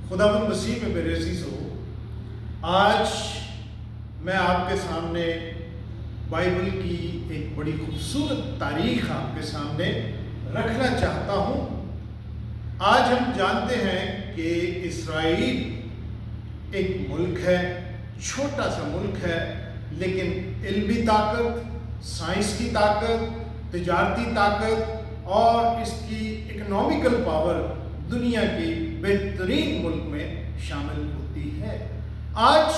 खुदावंद मसीह में मेरे अज़ीज़ों, आज मैं आपके सामने बाइबल की एक बड़ी खूबसूरत तारीख आपके सामने रखना चाहता हूँ। आज हम जानते हैं कि इस्राइल एक मुल्क है, छोटा सा मुल्क है, लेकिन इल्मी ताकत, साइंस की ताकत, तिजारती ताकत और इसकी इकोनॉमिकल पावर दुनिया के बेहतरीन मुल्क में शामिल होती है। आज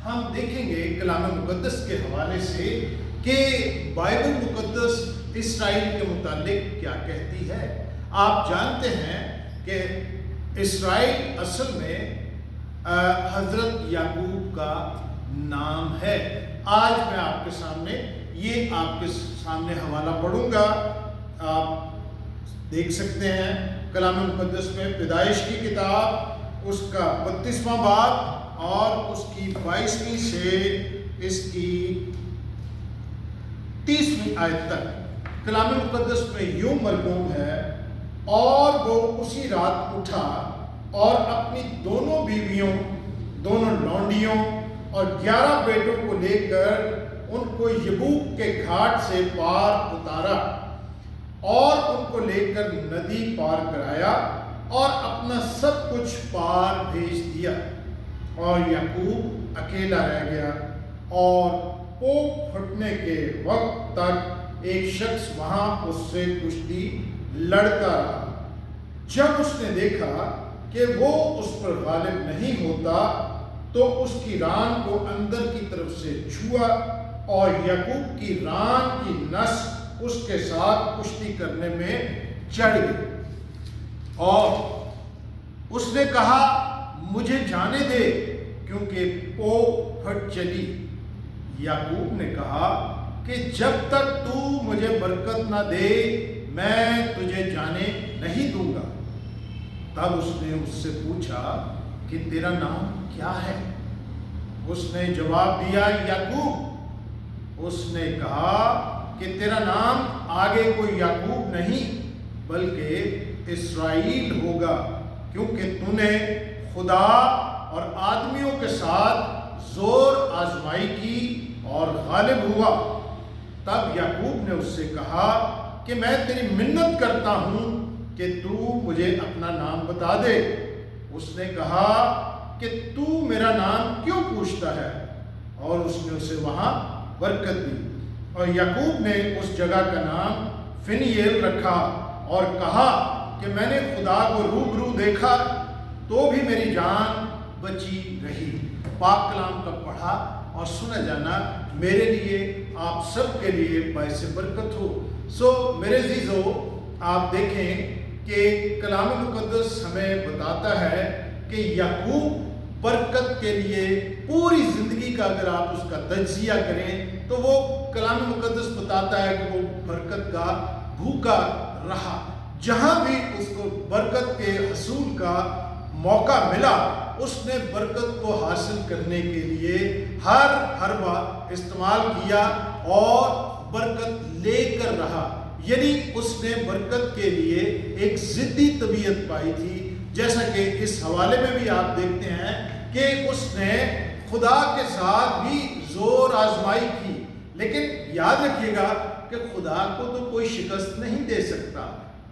हम देखेंगे कलाम मुक़द्दस के हवाले से कि बाइबल मुक़द्दस इस्राइल के मुतालिक क्या कहती है। आप जानते हैं कि इस्राइल असल में हज़रत याकूब का नाम है। आज मैं आपके सामने हवाला पढ़ूंगा। आप देख सकते हैं कलाम मुक़द्दस में पैदाइश की किताब उसका 32वां बाब और उसकी 22वीं से इसकी 30वीं आयत तक कलाम मुक़द्दस में यूं मरकूम है, और वो उसी रात उठा और अपनी दोनों बीवियों, दोनों लौंडियों और 11 बेटों को लेकर उनको यबूक के घाट से पार उतारा और उनको लेकर नदी पार कराया और अपना सब कुछ पार भेज दिया। और याकूब अकेला रह गया और पोप फटने के वक्त तक एक शख्स वहां उससे कुश्ती लड़ता रहा। जब उसने देखा कि वो उस पर गालिब नहीं होता तो उसकी रान को अंदर की तरफ से छुआ और याकूब की रान की नस उसके साथ कुश्ती करने में चढ़ गई और उसने कहा, मुझे जाने दे, क्योंकि पोप फट चली। याकूब ने कहा कि जब तक तू मुझे बरकत ना दे मैं तुझे जाने नहीं दूंगा। तब उसने उससे पूछा कि तेरा नाम क्या है? उसने जवाब दिया, याकूब। उसने कहा कि तेरा नाम आगे कोई याकूब नहीं बल्कि इस्राइल होगा, क्योंकि तूने खुदा और आदमियों के साथ जोर आजमाई की और गालिब हुआ। तब याकूब ने उससे कहा कि मैं तेरी मिन्नत करता हूँ कि तू मुझे अपना नाम बता दे। उसने कहा कि तू मेरा नाम क्यों पूछता है? और उसने उसे वहाँ बरकत दी। और याकूब ने उस जगह का नाम फिनिएल रखा और कहा कि मैंने खुदा को रूबरू देखा तो भी मेरी जान बची रही। पाक कलाम का पढ़ा और सुना जाना मेरे लिए, आप सब के लिए बाइस बरकत हो। मेरे अज़ीज़ों, आप देखें कि कलाम मुक़द्दस हमें बताता है कि याकूब बरकत के लिए पूरी ज़िंदगी का अगर आप उसका तज्ज़िया करें तो वो कलाम मुक़द्दस बताता है कि वो बरकत का भूखा रहा। जहाँ भी उसको बरकत के हसूल का मौका मिला उसने बरकत को हासिल करने के लिए हर हरबा इस्तेमाल किया और बरकत लेकर रहा। यानी उसने बरकत के लिए एक ज़िद्दी तबीयत पाई थी, जैसा कि इस हवाले में भी आप देखते हैं कि उसने खुदा के साथ भी जोर आजमाई की। लेकिन याद रखिएगा कि खुदा को तो कोई शिकस्त नहीं दे सकता,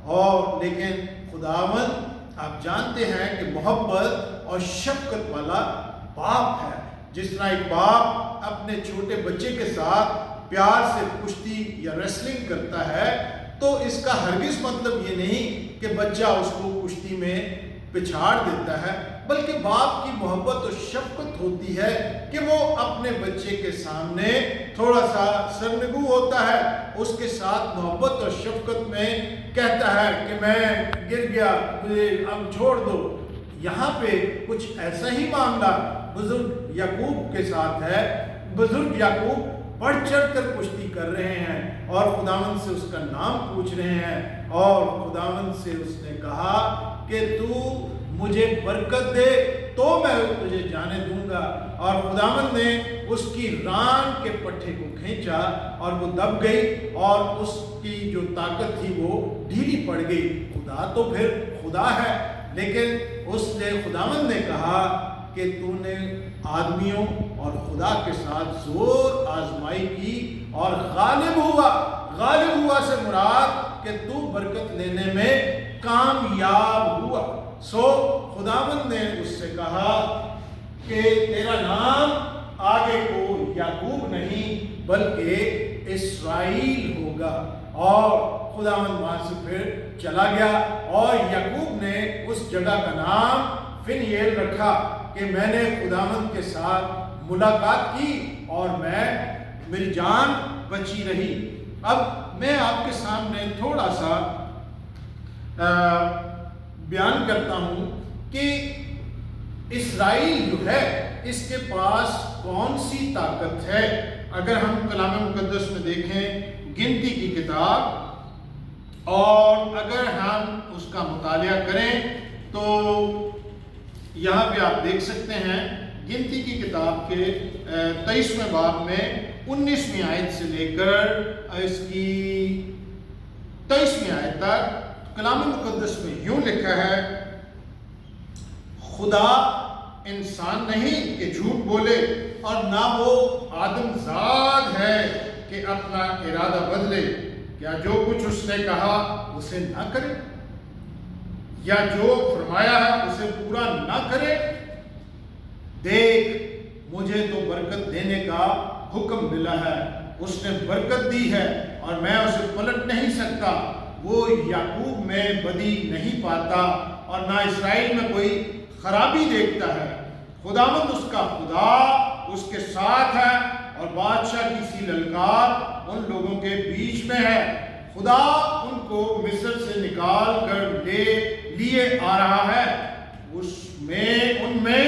और लेकिन खुदावंद आप जानते हैं कि मोहब्बत और शफकत वाला बाप है। जिस तरह एक बाप अपने छोटे बच्चे के साथ प्यार से कुश्ती या रेसलिंग करता है, तो इसका हरगिज़ मतलब ये नहीं कि बच्चा उसको कुश्ती में पिछाड़ देता है, बल्कि बाप की मोहब्बत और शफकत होती है कि वो अपने बच्चे के सामने थोड़ा सा सरनगू होता है, उसके साथ मोहब्बत और शफकत में कहता है कि मैं गिर गया, मुझे अब छोड़ दो। यहाँ पे कुछ ऐसा ही मामला बुजुर्ग याकूब के साथ है। बुजुर्ग याकूब बढ़ चढ़ कर कुश्ती कर रहे हैं और खुदावंद से उसका नाम पूछ रहे हैं, और खुदावंद से उसने कहा कि तू मुझे बरकत दे तो मैं तुझे जाने दूंगा। और खुदावंद ने उसकी रान के पट्टे को खींचा और वो दब गई और उसकी जो ताकत थी वो ढीली पड़ गई। खुदा तो फिर खुदा है, لیکن اس نے خداوند نے کہا کہ تو نے آدمیوں اور خدا کے ساتھ زور آزمائی کی اور غالب ہوا۔ غالب ہوا سے مراد کہ تو برکت لینے میں کامیاب ہوا۔ سو خداوند نے اس سے کہا کہ تیرا نام آگے کو یعقوب نہیں بلکہ اسرائیل ہوگا، اور خداوند وہاں سے پھر چلا گیا، اور یعقوب نے اس جگہ کا نام فنیل رکھا کہ میں نے خداوند کے ساتھ ملاقات کی اور میری جان بچی رہی۔ اب میں آپ کے سامنے تھوڑا سا بیان کرتا ہوں کہ اسرائیل جو ہے اس کے پاس کون سی طاقت ہے۔ اگر ہم کلام مقدس میں دیکھیں گنتی کی کتاب اور اگر ہم اس کا مطالعہ کریں تو یہاں پہ آپ دیکھ سکتے ہیں گنتی کی کتاب کے 23ویں باب میں 19ویں آیت سے لے کر اس کی 23ویں آیت تک کلام مقدس میں یوں لکھا ہے، خدا انسان نہیں کہ جھوٹ بولے اور نہ وہ آدم زاد ہے کہ اپنا ارادہ بدلے۔ کیا جو کچھ اس نے کہا اسے نہ کرے، یا جو فرمایا ہے اسے پورا نہ کرے؟ دیکھ مجھے تو برکت دینے کا حکم ملا ہے، اس نے برکت دی ہے اور میں اسے پلٹ نہیں سکتا۔ وہ یعقوب میں بدی نہیں پاتا اور نہ اسرائیل میں کوئی خرابی دیکھتا ہے۔ خداوند اس کا خدا اس کے ساتھ ہے اور بادشاہ کی سی للکار ان لوگوں کے بیچ میں ہے۔ خدا ان کو مصر سے نکال کر لیے آ رہا ہے، ان میں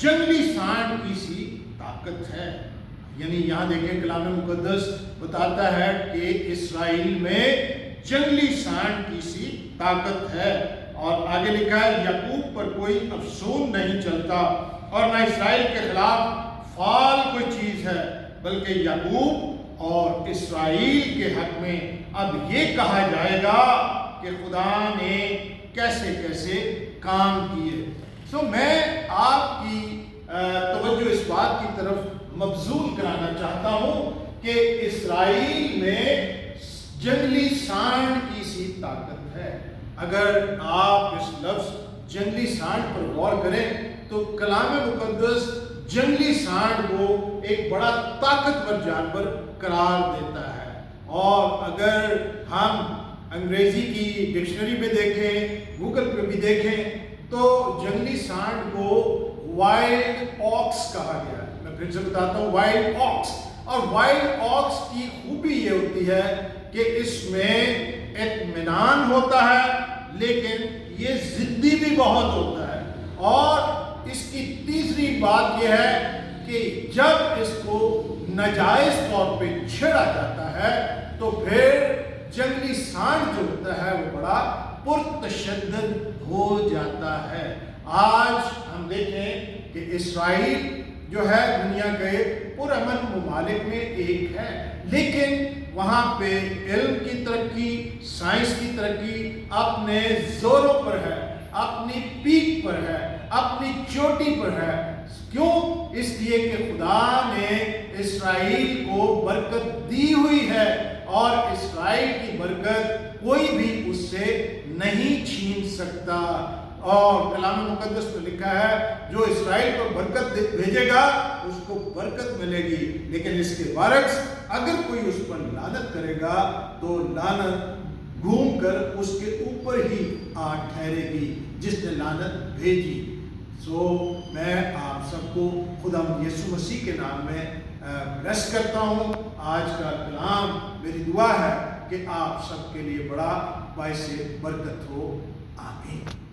جنگلی سانڈ کی سی طاقت ہے۔ یعنی یہاں دیکھیں کلام مقدس بتاتا ہے کہ اسرائیل میں جنگلی سانڈ کی سی طاقت ہے، اور آگے لکھا ہے یعقوب پر کوئی افسون نہیں چلتا اور نہ اسرائیل کے خلاف فعال کوئی چیز ہے، بلکہ یعقوب اور اسرائیل کے حق میں اب یہ کہا جائے گا کہ خدا نے کیسے کیسے کام کیے۔ سو میں آپ کی توجہ اس بات کی طرف مبذول کرانا چاہتا ہوں کہ اسرائیل میں جنگلی سانڈ کی سی طاقت ہے۔ اگر آپ اس لفظ جنگلی سانڈ پر غور کریں تو کلام مقدس جنگلی سانڈ کو ایک بڑا طاقتور جانور قرار دیتا ہے، اور اگر ہم انگریزی کی ڈکشنری میں دیکھیں، گوگل پہ بھی دیکھیں تو جنگلی سانڈ کو وائلڈ آکس کہا گیا ہے۔ میں پھر سے بتاتا ہوں، وائلڈ آکس۔ اور وائلڈ آکس کی خوبی یہ ہوتی ہے کہ اس میں اطمینان ہوتا ہے لیکن یہ ضدی بھی بہت ہوتا ہے، اور اس کی تیسری بات یہ ہے کہ جب اس کو ناجائز طور پہ چھیڑا جاتا ہے تو پھر جنگلی سانڈ جو ہوتا ہے وہ بڑا پرتشدد ہو جاتا ہے۔ آج ہم دیکھیں کہ اسرائیل جو ہے دنیا کے پرامن ممالک میں ایک ہے، لیکن وہاں پہ علم کی ترقی، سائنس کی ترقی اپنے زوروں پر ہے، اپنی پیک پر ہے، اپنی چوٹی پر ہے۔ کیوں؟ اس لیے کہ خدا نے اسرائیل کو برکت دی ہوئی ہے، اور اسرائیل کی برکت کوئی بھی اس سے نہیں چھین سکتا۔ اور کلام مقدس میں لکھا ہے جو اسرائیل پر برکت بھیجے گا اس کو برکت ملے گی، لیکن اس کے برعکس اگر کوئی اس پر لعنت کرے گا تو لعنت گھوم کر اس کے اوپر ہی آ ٹھہرے گی جس نے لعنت بھیجی۔ سو میں آپ سب کو خدا یسوع مسیح کے نام میں بلیس کرتا ہوں۔ آج کا کلام میری دعا ہے کہ آپ سب کے لیے بڑا باعث برکت ہو۔ آمین۔